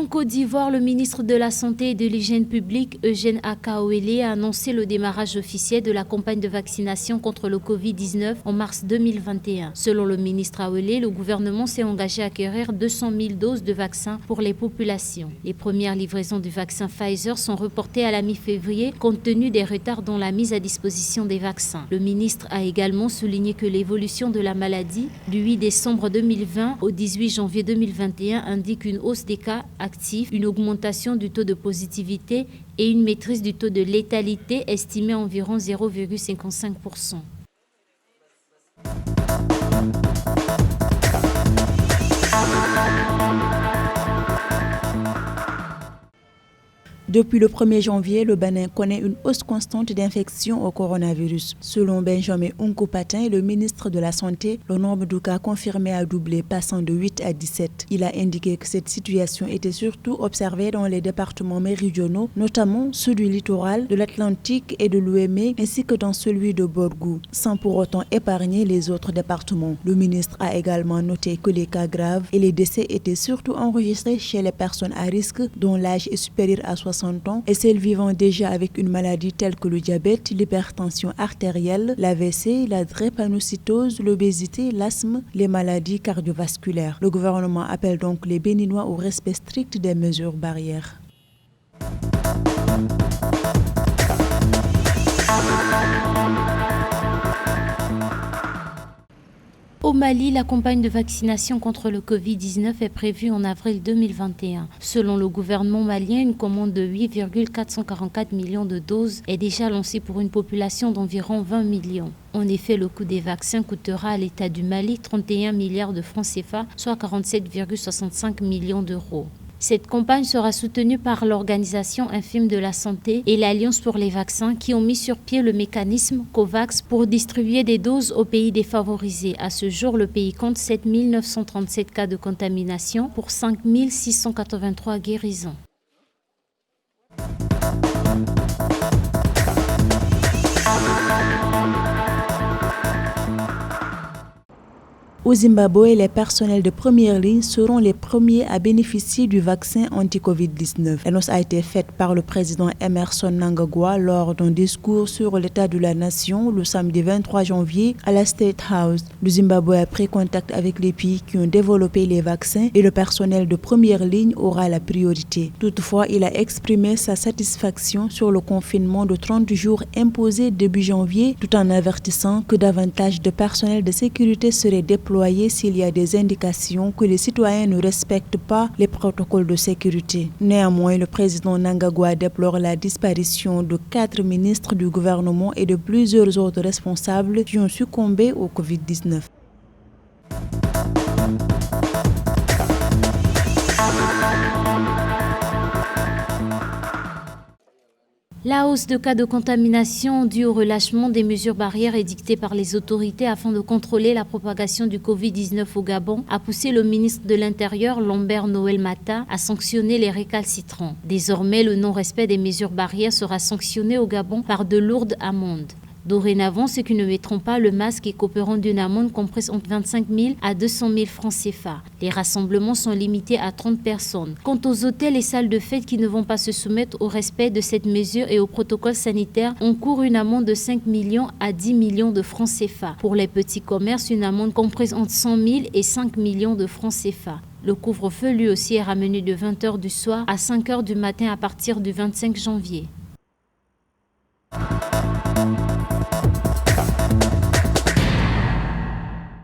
En Côte d'Ivoire, le ministre de la Santé et de l'Hygiène publique, Eugène Akaouélé, a annoncé le démarrage officiel de la campagne de vaccination contre le Covid-19 en mars 2021. Selon le ministre Aouélé, le gouvernement s'est engagé à acquérir 200 000 doses de vaccins pour les populations. Les premières livraisons du vaccin Pfizer sont reportées à la mi-février compte tenu des retards dans la mise à disposition des vaccins. Le ministre a également souligné que l'évolution de la maladie du 8 décembre 2020 au 18 janvier 2021 indique une hausse des cas actifs, une augmentation du taux de positivité et une maîtrise du taux de létalité estimé à environ 0,55%. Depuis le 1er janvier, le Bénin connaît une hausse constante d'infections au coronavirus. Selon Benjamin Unko-Patin, le ministre de la Santé, le nombre de cas confirmés a doublé, passant de 8 à 17. Il a indiqué que cette situation était surtout observée dans les départements méridionaux, notamment ceux du littoral, de l'Atlantique et de l'Ouémé, ainsi que dans celui de Borgou, sans pour autant épargner les autres départements. Le ministre a également noté que les cas graves et les décès étaient surtout enregistrés chez les personnes à risque dont l'âge est supérieur à 60 ans et celles vivant déjà avec une maladie telle que le diabète, l'hypertension artérielle, l'AVC, la drépanocytose, l'obésité, l'asthme, les maladies cardiovasculaires. Le gouvernement appelle donc les Béninois au respect strict des mesures barrières. Au Mali, la campagne de vaccination contre le Covid-19 est prévue en avril 2021. Selon le gouvernement malien, une commande de 8,444 millions de doses est déjà lancée pour une population d'environ 20 millions. En effet, le coût des vaccins coûtera à l'État du Mali 31 milliards de francs CFA, soit 47,65 millions d'euros. Cette campagne sera soutenue par l'Organisation infime de la santé et l'Alliance pour les vaccins qui ont mis sur pied le mécanisme COVAX pour distribuer des doses aux pays défavorisés. À ce jour, le pays compte 7 937 cas de contamination pour 5 683 guérisons. Au Zimbabwe, les personnels de première ligne seront les premiers à bénéficier du vaccin anti-Covid-19. L'annonce a été faite par le président Emmerson Mnangagwa lors d'un discours sur l'état de la nation le samedi 23 janvier à la State House. Le Zimbabwe a pris contact avec les pays qui ont développé les vaccins et le personnel de première ligne aura la priorité. Toutefois, il a exprimé sa satisfaction sur le confinement de 30 jours imposé début janvier, tout en avertissant que davantage de personnel de sécurité serait déployé s'il y a des indications que les citoyens ne respectent pas les protocoles de sécurité. Néanmoins, le président Mnangagwa déplore la disparition de 4 ministres du gouvernement et de plusieurs autres responsables qui ont succombé au Covid-19. La hausse de cas de contamination due au relâchement des mesures barrières édictées par les autorités afin de contrôler la propagation du Covid-19 au Gabon a poussé le ministre de l'Intérieur, Lambert Noël Mata, à sanctionner les récalcitrants. Désormais, le non-respect des mesures barrières sera sanctionné au Gabon par de lourdes amendes. Dorénavant, ceux qui ne mettront pas le masque écoperont d'une amende comprise entre 25 000 à 200 000 francs CFA. Les rassemblements sont limités à 30 personnes. Quant aux hôtels et salles de fête qui ne vont pas se soumettre au respect de cette mesure et au protocole sanitaire, on court une amende de 5 millions à 10 millions de francs CFA. Pour les petits commerces, une amende comprise entre 100 000 et 5 millions de francs CFA. Le couvre-feu lui aussi est ramené de 20h du soir à 5h du matin à partir du 25 janvier.